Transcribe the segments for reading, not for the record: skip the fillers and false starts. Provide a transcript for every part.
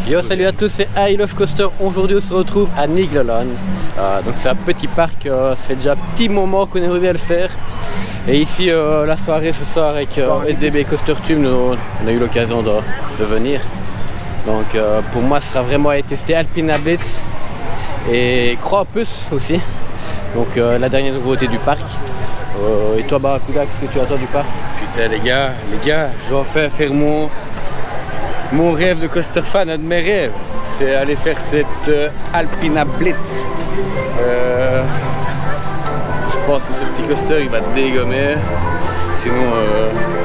Yo, salut à tous, c'est I Love Coaster. Aujourd'hui on se retrouve à Nigloland. Donc c'est un petit parc, ça fait déjà un petit moment qu'on aimerait bien le faire. Et ici la soirée ce soir avec EDB Coaster Tube, on a eu l'occasion de venir. Donc pour moi ce sera vraiment aller tester Alpina Blitz et Krampus aussi. Donc la dernière nouveauté du parc. Et toi Barracuda, qu'est-ce que tu attends du parc? Putain les gars, j'ai enfin faire mon rêve de coaster fan, un de mes rêves. C'est aller faire cette Alpina Blitz. Je pense que ce petit coaster il va te dégommer. Sinon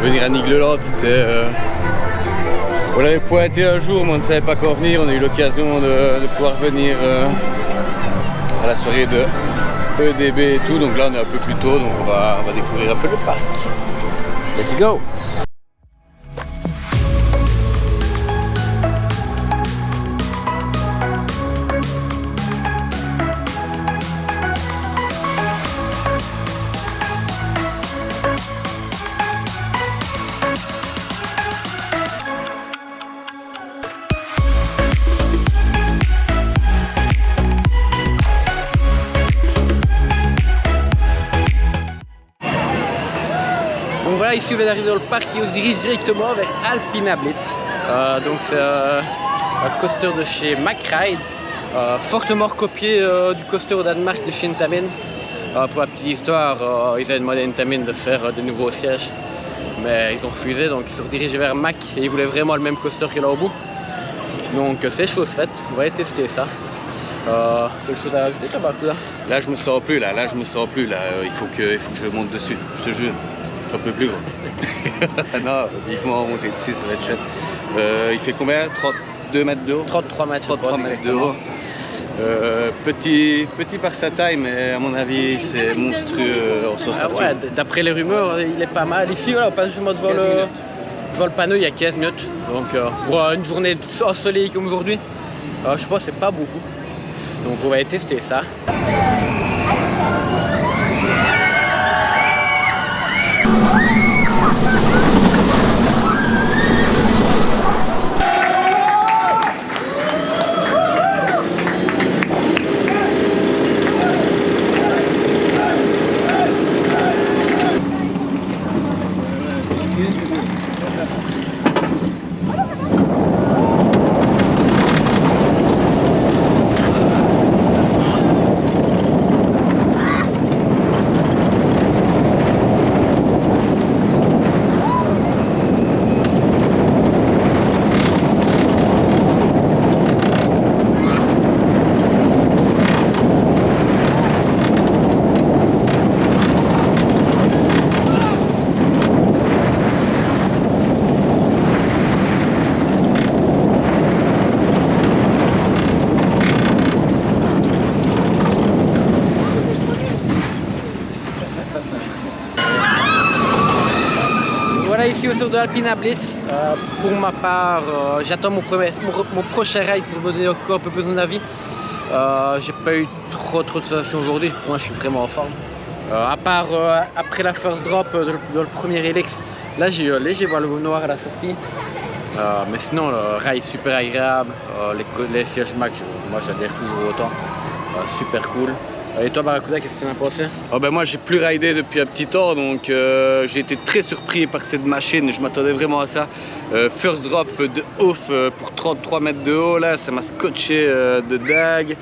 venir à Nigloland c'était... on l'avait pointé un jour mais on ne savait pas quand venir. On a eu l'occasion de pouvoir venir à la soirée de EDB et tout. Donc là on est un peu plus tôt, donc on va découvrir un peu le parc. Let's go! Donc voilà, ici on vient d'arriver dans le parc et on se dirige directement vers Alpina Blitz. Donc c'est un coaster de chez MacRide, fortement recopié du coaster au Danemark de chez Intamin. Pour la petite histoire, ils avaient demandé à Intamin de faire de nouveaux sièges, mais ils ont refusé, donc ils se sont dirigés vers Mac et ils voulaient vraiment le même coaster que là au bout. Donc c'est chose faite, on va aller tester ça. Quelque chose à rajouter là-bas? Là je me sens plus là, il faut que je monte dessus, je te jure. J'en peux plus gros. Non, vivement monter dessus, ça va être chouette. Il fait combien? 32 mètres de haut? 33 mètres. 33 mètres de haut. Petit par sa taille, mais à mon avis c'est monstrueux en sensation. Ouais, d'après les rumeurs, il est pas mal. Ici, voilà, on passe justement devant le panneau, il y a 15 minutes. Donc pour une journée ensoleillée comme aujourd'hui, je pense que c'est pas beaucoup. Donc on va aller tester ça. Voilà, ici autour de Alpina Blitz. Pour ma part, j'attends mon prochain ride pour me donner encore un peu plus de mon avis. J'ai pas eu trop de sensations aujourd'hui, pour moi je suis vraiment en forme. À part après la first drop dans le premier Helix, là j'ai eu un léger voile noir à la sortie. Mais sinon le ride super agréable, les sièges Mac, moi j'adhère toujours autant, super cool. Et toi Barracuda, qu'est-ce que tu en as pensé? Moi j'ai plus ridé depuis un petit temps, donc j'ai été très surpris par cette machine, je m'attendais vraiment à ça. First drop de ouf pour 33 mètres de haut, là ça m'a scotché de dingue.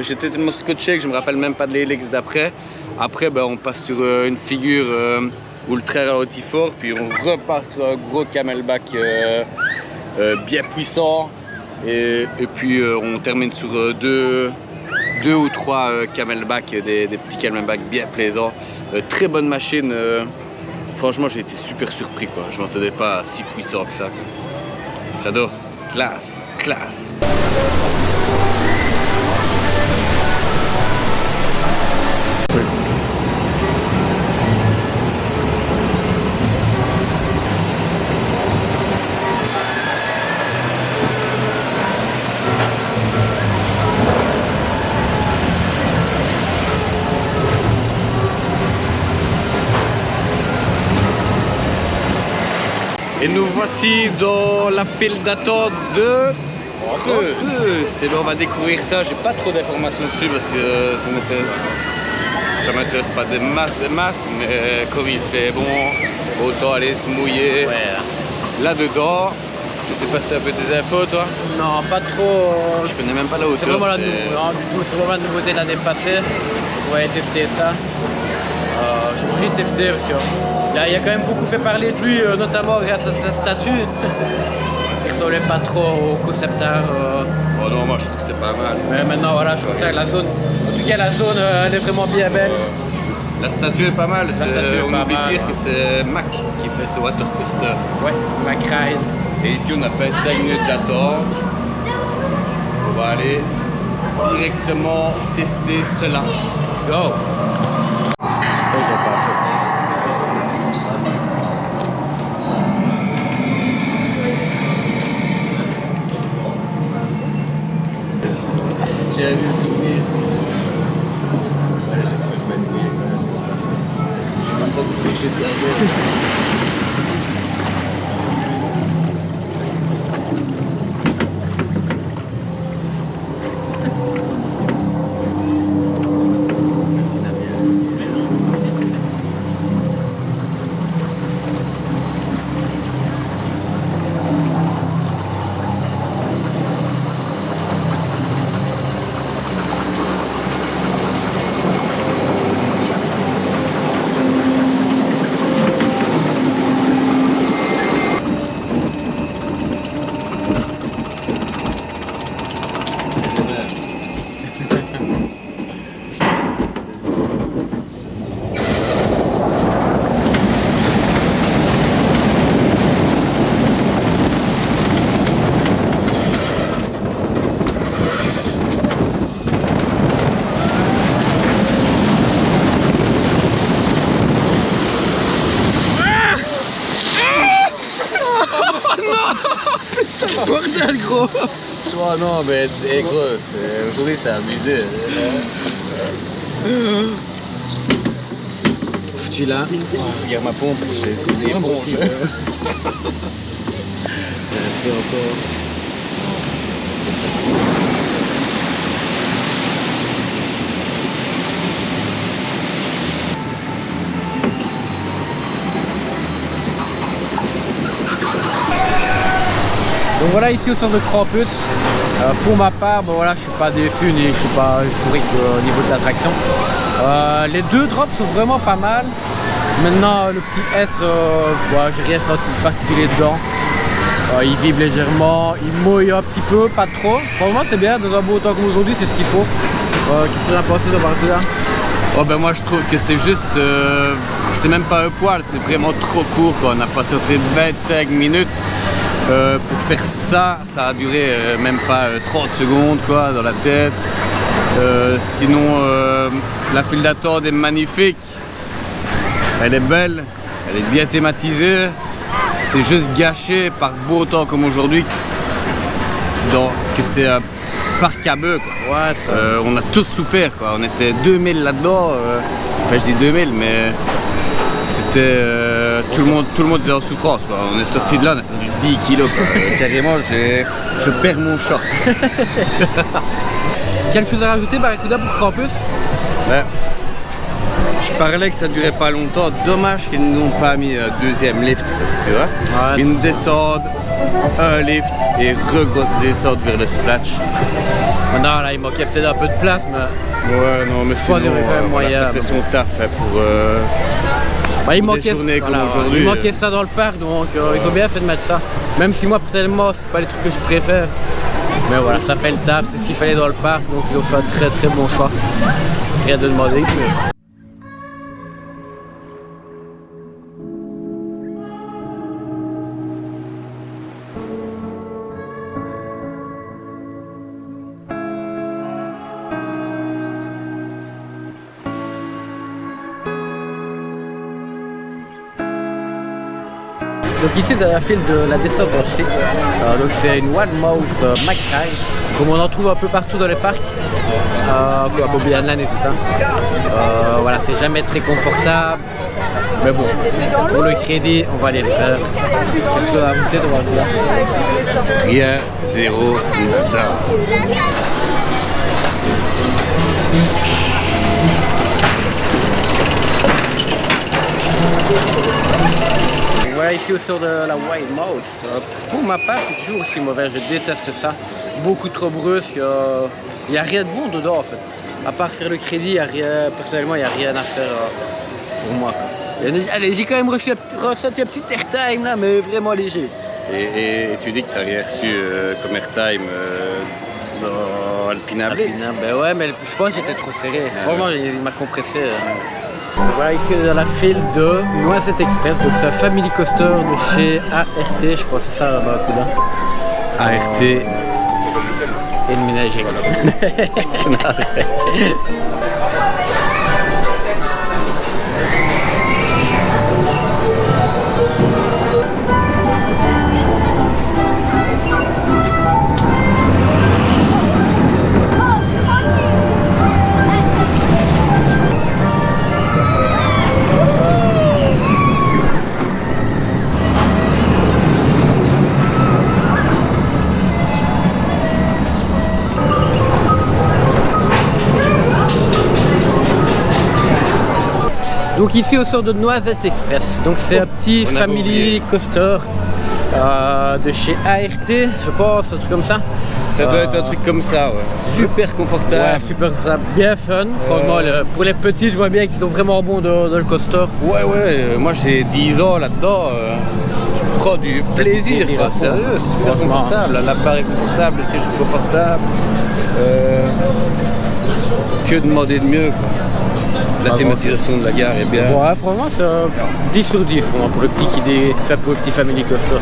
J'étais tellement scotché que je me rappelle même pas de l'Helix d'après. Après on passe sur une figure ultra ralenti fort, puis on repart sur un gros camelback bien puissant. Et puis on termine sur deux ou trois camelbacks, des petits camelbacks bien plaisants. Très bonne machine. Franchement, j'ai été super surpris, quoi. Je m'attendais pas si puissant que ça. J'adore. Classe. Et nous voici dans la file d'attente de On va découvrir ça. J'ai pas trop d'informations dessus parce que ça m'intéresse pas des masses, mais comme il fait bon, autant aller se mouiller là-dedans. Je sais pas si t'as un peu des infos toi. Non, pas trop. Je connais même pas la hauteur. C'est vraiment c'est vraiment la nouveauté de l'année passée. On va tester ça. J'ai obligé de tester parce qu'il a quand même beaucoup fait parler de lui, notamment grâce à sa statue. Il ressemblait pas trop au concept art. Oh non, moi je trouve que c'est pas mal. Mais maintenant voilà, je trouve que la zone, en tout cas la zone, elle est vraiment bien belle. La statue est pas mal. On oublie de dire que c'est Mac qui fait ce water coaster. Ouais, Mac Ride. Et ici on a pas 5 minutes d'attente. On va aller directement tester cela. Go! J'ai des souvenirs. J'espère que je vais être mouillé quand même pour rester ici. Je sais même pas où c'est chez Bordel gros! Oh non, mais gros, aujourd'hui c'est abusé. Tu l'as? Regarde ma pompe, c'est des pompes. C'est encore. Donc voilà, ici au centre de Krampus, pour ma part, bon, voilà, je suis pas déçu ni je suis pas euphorique au niveau de l'attraction. Les deux drops sont vraiment pas mal. Maintenant le petit S, j'ai rien senti de particulier dedans. Il vibre légèrement, il mouille un petit peu, pas trop. Pour le moment c'est bien, dans un beau temps comme aujourd'hui, c'est ce qu'il faut. Qu'est-ce que tu as pensé de voir tout là? Oh ben moi je trouve que c'est juste, c'est même pas un poil, c'est vraiment trop court quoi. On a pas sauté 25 minutes. Pour faire ça, ça a duré même pas 30 secondes quoi, dans la tête. Sinon, la file d'attente est magnifique. Elle est belle, elle est bien thématisée. C'est juste gâché par beau temps comme aujourd'hui. Que c'est un parc à bœufs quoi. Ouais, on a tous souffert quoi. On était 2000 là-dedans. Enfin je dis 2000 mais c'était tout le monde était en souffrance quoi. On est sorti de là, on a perdu 10 kilos quoi. Carrément je perds mon short. Quelque chose à rajouter Barracuda pour Krampus? Ben, je parlais que ça durait pas longtemps, dommage qu'ils n'ont pas mis un deuxième lift, tu vois. Ouais, une descente, un lift et grosse descente vers le splash. Non là il manquait peut-être un peu de place mais... Ouais non mais sinon ça fait son taf hein, pour il des manquait, journées comme aujourd'hui. Il manquait ça dans le parc donc il faut bien fait de mettre ça. Même si moi personnellement c'est pas les trucs que je préfère. Mais voilà, ça fait le taf, c'est ce qu'il fallait dans le parc, donc ils ont fait un très bon choix. Rien de demander. Mais... Donc ici dans la file de la descente d'Annecy, donc c'est une One Mouse Mac Ride, comme on en trouve un peu partout dans les parcs, comme à Bobby Island et tout ça. Voilà, c'est jamais très confortable, Mais bon, pour le crédit, on va aller le faire. Qu'est-ce qu'on va ajouter de voir ça? Rien, zéro, nada. Voilà, ici au sort de la Wild Mouse. Pour ma part, c'est toujours aussi mauvais, je déteste ça. Beaucoup trop brusque, il n'y a rien de bon dedans en fait. À part faire le crédit, personnellement, il n'y a rien à faire pour moi. Allez, j'ai quand même ressenti un petit airtime là, mais vraiment léger. Et tu dis que tu n'as rien reçu comme airtime dans Alpina Blitz? Ben ouais, mais je pense que j'étais trop serré. Franchement, il m'a compressé. Voilà, ici dans la file de Noisette Express, donc c'est un family coaster de chez ART, je crois que c'est ça là-bas, ART et le ménager. Donc ici au sort de Noisette Express, donc c'est un petit family coaster de chez ART, je pense, un truc comme ça. Ça doit être un truc comme ça, ouais. Super confortable. Ouais, super confortable, bien fun. Franchement, pour les petits, je vois bien qu'ils sont vraiment bons dans le coaster. Ouais, moi j'ai 10 ans là-dedans. Tu prends du plaisir, quoi. Sérieux, super confortable. La barre est confortable, le siège est confortable. Que demander de mieux, quoi. La thématisation de la gare est bien. Ouais, franchement, c'est 10 sur 10 pour le petit pour le petit family coaster.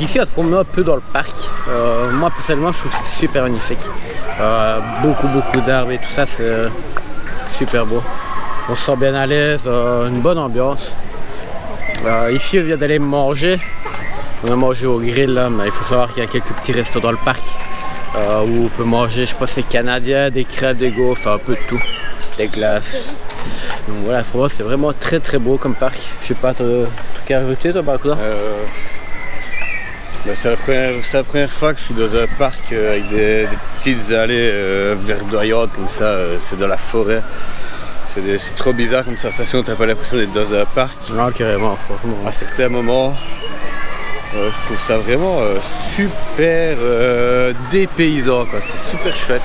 Ici, à se promener un peu dans le parc, moi personnellement je trouve que c'est super magnifique. Beaucoup d'arbres et tout ça, c'est super beau. On se sent bien à l'aise, une bonne ambiance. Ici on vient d'aller manger. On a mangé au grill là, mais il faut savoir qu'il y a quelques petits restos dans le parc où on peut manger, je pense, c'est canadien, des crêpes, des gaufres, un peu de tout, des glaces. Donc voilà, c'est vraiment très beau comme parc. Je sais pas, t'as un truc à rajouter toi, Barracuda? C'est la première fois que je suis dans un parc avec des petites allées verdoyantes comme ça, c'est dans la forêt. C'est trop bizarre comme sensation, t'as pas l'impression d'être dans un parc. Non, carrément, franchement. À certains moments, je trouve ça vraiment super dépaysant, quoi. C'est super chouette.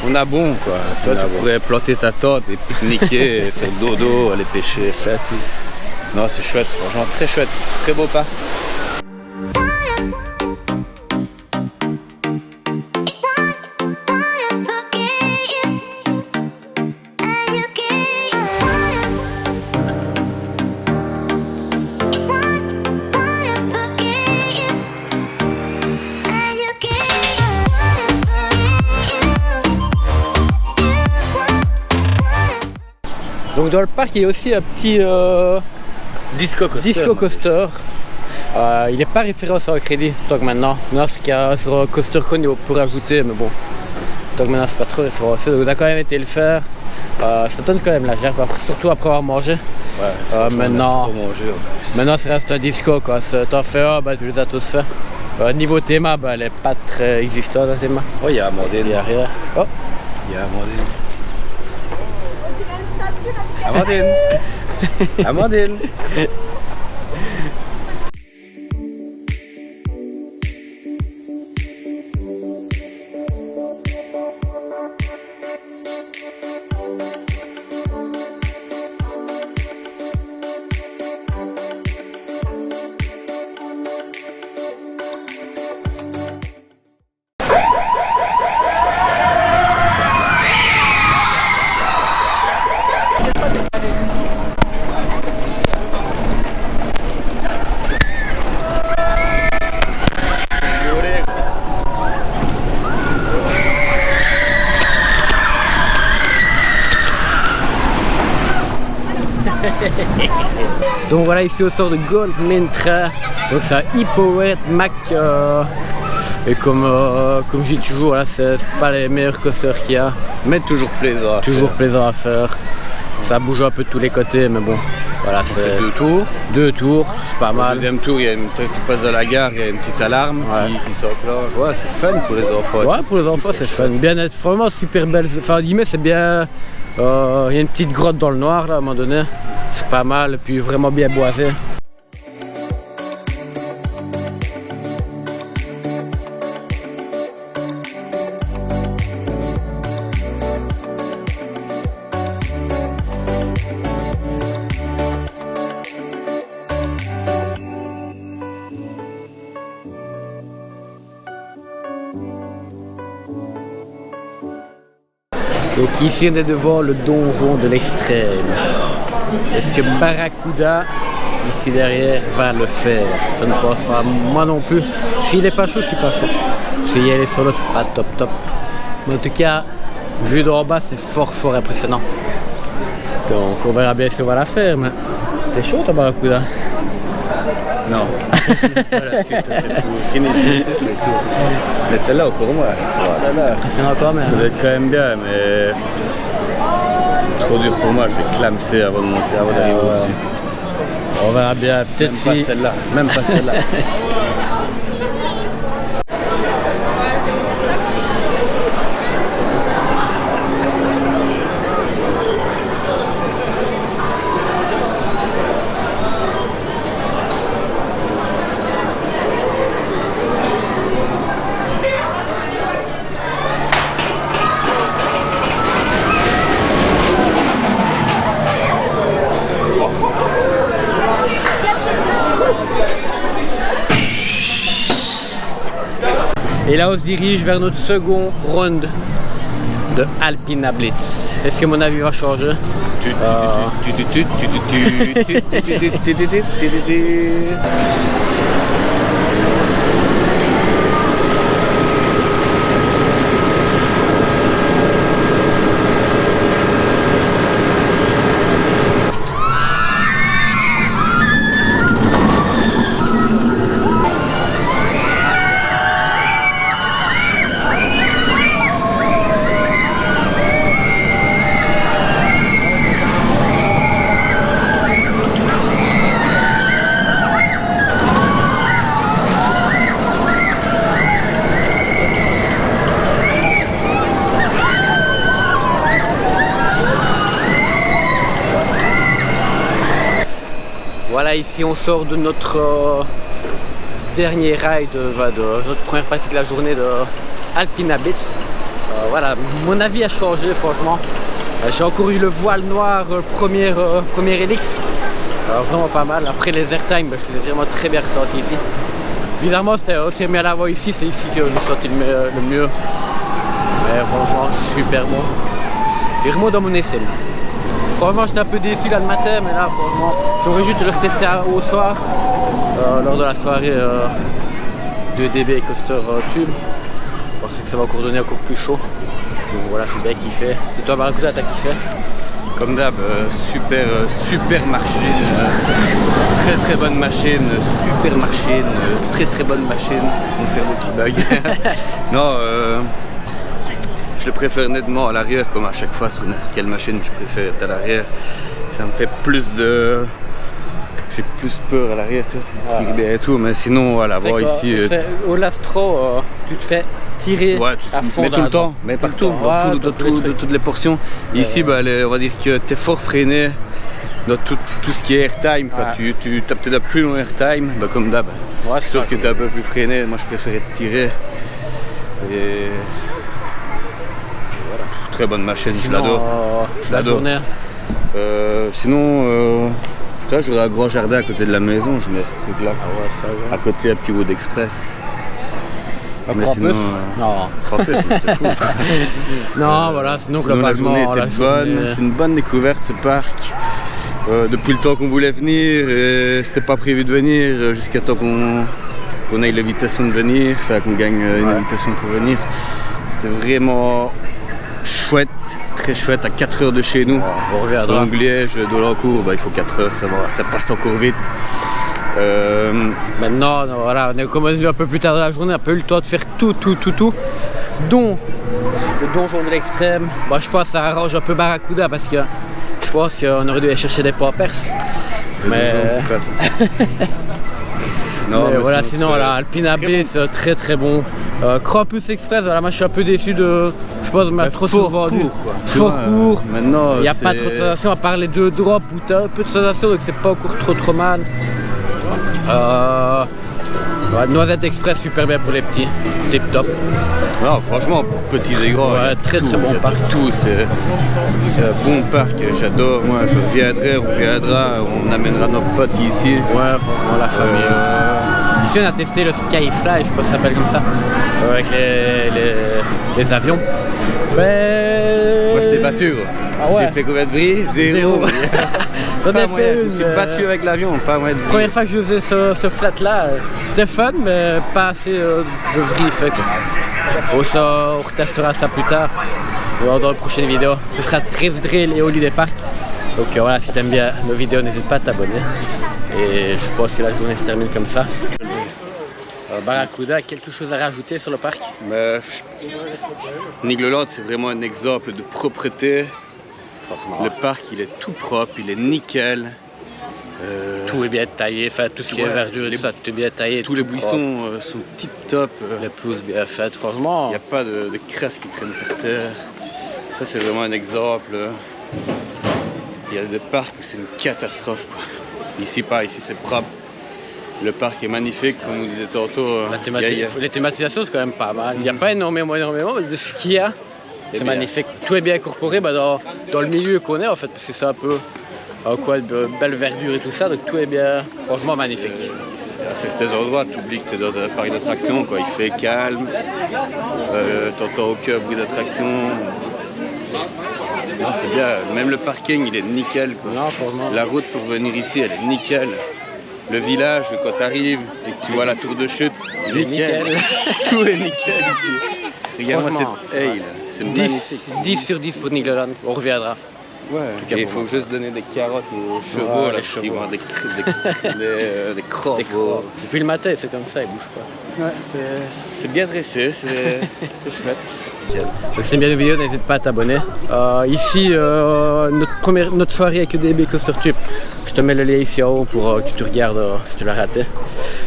On a bon, quoi. Tu pourrais planter ta tente et pique-niquer, faire dodo, aller pêcher, faire. Non, c'est chouette, franchement très chouette, très beau parc. Donc dans le parc il y a aussi un petit disco coaster. Il n'est pas référencé en crédit tant que maintenant. Non, c'est qu'il y a sur un coaster qu'on pourrait ajouter, mais bon, tant que maintenant c'est pas trop référencé. Donc on a quand même été le faire. Ça donne quand même la gerbe, surtout après avoir mangé. Ouais, maintenant ça reste un disco quoi. T'en fais un, bah, tu les as tous fait. Niveau théma, bah, elle est pas très existante la théma. Oh, il y a Amandine. Il y a rien. Oh, il y a Amandine. Amandine. Donc voilà, ici on sort de Gold Mentra. Donc c'est un e-power Mac. Et comme je dis toujours, là c'est pas les meilleurs coasters qu'il y a. Mais toujours plaisant à Toujours faire. plaisant à faire. Ça bouge un peu de tous les côtés, mais bon, voilà, On fait c'est 2 tours. 2 tours, c'est pas Au mal. deuxième tour, il y a tu passes à la gare, il y a une petite alarme qui s'enclenche. Ouais, c'est fun pour les enfants. Ouais, pour les enfants c'est fun. Bien être vraiment super belle. Enfin, guillemets, c'est bien. Il y a une petite grotte dans le noir là à un moment donné. C'est pas mal, et puis vraiment bien boisé. Donc ici on est devant le donjon de l'extrême. Est-ce que Barracuda, ici derrière, va le faire? Je ne pense pas, moi non plus. S'il est pas chaud, je suis pas chaud. S'il y a les solos, c'est pas top top. Mais en tout cas, vu d'en bas, c'est fort impressionnant. Donc on verra bien si on va la faire, mais t'es chaud toi Barracuda? Non. Voilà, c'est fini, je plus le tour. Mais celle-là, pour moi, voilà, Impressionnant quand même. ça doit être quand même bien, mais c'est trop dur pour moi. Je vais clamser avant de monter, avant d'arriver ouais. au-dessus. On verra bien, peut-être Même pas si... celle-là, même pas celle-là. Et là on se dirige vers notre second round de Alpina Blitz. Est-ce que mon avis va changer? Voilà, ici on sort de notre dernier ride, de notre première partie de la journée de Alpina Blitz. Voilà, mon avis a changé franchement. J'ai encore eu le voile noir, premier Helix. Vraiment pas mal. Après les airtime, je les ai vraiment très bien ressentis ici. Bizarrement, c'était aussi mieux à l'avant ici, c'est ici que j'ai senti le mieux. Mais franchement, super bon. Et je remonte dans mon essai. Franchement, j'étais un peu déçu là le matin, mais là, franchement, j'aurais juste le retester au soir, lors de la soirée de DB Coaster Tube. Je pense que ça va encore donner encore plus chaud. Donc voilà, je suis bien kiffé. Et toi, Barracuda, t'as kiffé? Comme d'hab, super machine, très bonne machine, super machine, très bonne machine. Mon cerveau qui bug. Non, je le préfère nettement à l'arrière, comme à chaque fois sur n'importe quelle machine, je préfère être à l'arrière. Ça me fait plus de... J'ai plus peur à l'arrière, tu vois, c'est tire bien et tout, mais sinon, voilà, voir ici... Au lastro, tu te fais tirer ouais, à fond mais tout le temps, mais partout, dans toutes les portions. Et ici, bah, on va dire que tu es fort freiné dans tout ce qui est airtime. Ouais. Tu as peut-être un plus long airtime, bah, comme d'hab. Ouais, sauf que tu es un peu plus freiné. Moi, je préfère être tiré. Et voilà. Très bonne machine, je l'adore. Je l'adore. Sinon, j'aurais un grand jardin à côté de la maison, je mets ce truc là. Ah ouais, ça, ouais. À côté, un petit Wood Express. Mais sinon, non. Non, voilà, sinon globalement, la journée était bonne. C'est une bonne découverte ce parc. Depuis le temps qu'on voulait venir, c'était pas prévu de venir jusqu'à temps qu'on ait l'invitation de venir, enfin qu'on gagne une invitation pour venir. C'était vraiment chouette, très chouette, à 4 heures de chez nous. On reviendra. Donc Liège, Dolencourt, il faut 4 heures, ça passe encore vite. Maintenant, voilà, on est comme venu un peu plus tard dans la journée, on n'a pas eu le temps de faire tout, dont le donjon de l'extrême. Bon, je pense que ça arrange un peu Barracuda parce que je pense qu'on aurait dû aller chercher des pois perses. Mais c'est pas ça. mais voilà, sinon voilà, Alpina Blitz, très bon. Krampus Express, voilà, moi je suis un peu déçu de. Je pense qu'on m'a trop souvent vendu. Fort court. Maintenant, il n'y a pas trop de sensations à part les 2 drops où tu as un peu de sensations donc c'est pas encore trop mal. Ouais, Noisette Express, super bien pour les petits, tip top. Non, franchement, pour petits et grands, ouais, très bon parc. Tout, c'est un bon parc, j'adore. Moi, je reviendrai, on reviendra, on amènera nos potes ici. Ouais, franchement, la famille. Ici, on a testé le Skyfly, je sais pas si ça s'appelle comme ça, avec les avions. Mais... Moi, j'étais battu. Ah ouais. J'ai fait combien de bris? Zéro. Je me suis battu avec l'avion, pas moi de vrille. Première fois que je faisais ce flat là, c'était fun mais pas assez de vrille fait quoi. On retestera ça plus tard dans une prochaine vidéo. Ce sera Drift Drill et Holiday Park. Donc voilà, si t'aimes bien nos vidéos, n'hésite pas à t'abonner. Et je pense que la journée se termine comme ça. Barracuda, quelque chose à rajouter sur le parc? Nigloland, c'est vraiment un exemple de propreté. Le parc, il est tout propre, il est nickel. Tout est bien taillé, enfin, tout ce qui est verdure, tout est bien taillé. Tous les buissons sont tip top. Les pelouses bien faites, franchement. Il n'y a pas de crasse qui traîne par terre. Ça, c'est vraiment un exemple. Il y a des parcs où c'est une catastrophe, quoi. Ici, pas, ici c'est propre. Le parc est magnifique, comme on disait tantôt. Les thématisations, c'est quand même pas mal. Il n'y a pas énormément, mais de ce qu'il y a. C'est magnifique. Tout est bien incorporé dans le milieu qu'on est en fait, parce que c'est un peu de belle verdure et tout ça, donc tout est bien, franchement magnifique. À certains endroits, tu oublies que tu es dans un parc d'attractions, quoi. Il fait calme, t'entends aucun bruit d'attraction. C'est bien, même le parking il est nickel, quoi. Non, franchement. La route pour venir ici elle est nickel. Le village, quand tu arrives et que tu vois la tour de chute, nickel. Tout est nickel ici. Regarde-moi cette haie, c'est magnifique. 10 sur 10 pour Nigloland, on reviendra. Ouais, et il faut juste donner des carottes aux chevaux, là, s'ils vont des crabes. Depuis le matin, c'est comme ça, ils bougent pas. Ouais, c'est bien dressé, c'est chouette. Donc si t'aimes bien les vidéos, n'hésite pas à t'abonner. Ici, notre soirée avec EDB Coaster Tube. Je te mets le lien ici en haut pour que tu regardes si tu l'as raté.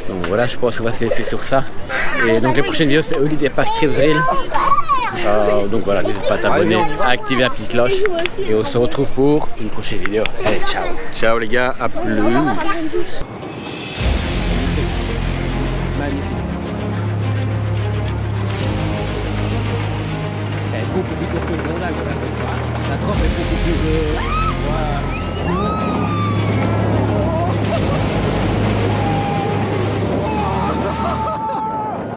Donc voilà, je pense qu'on va se laisser sur ça. Et donc les prochaines vidéos, c'est Holiday Park Drift Drill. Donc voilà, n'hésite pas à t'abonner, à activer la petite cloche. Et on se retrouve pour une prochaine vidéo. Allez, ciao. Ciao les gars, à plus. Magnifique. Beaucoup plus court que le Grand Lac, la trempe est beaucoup plus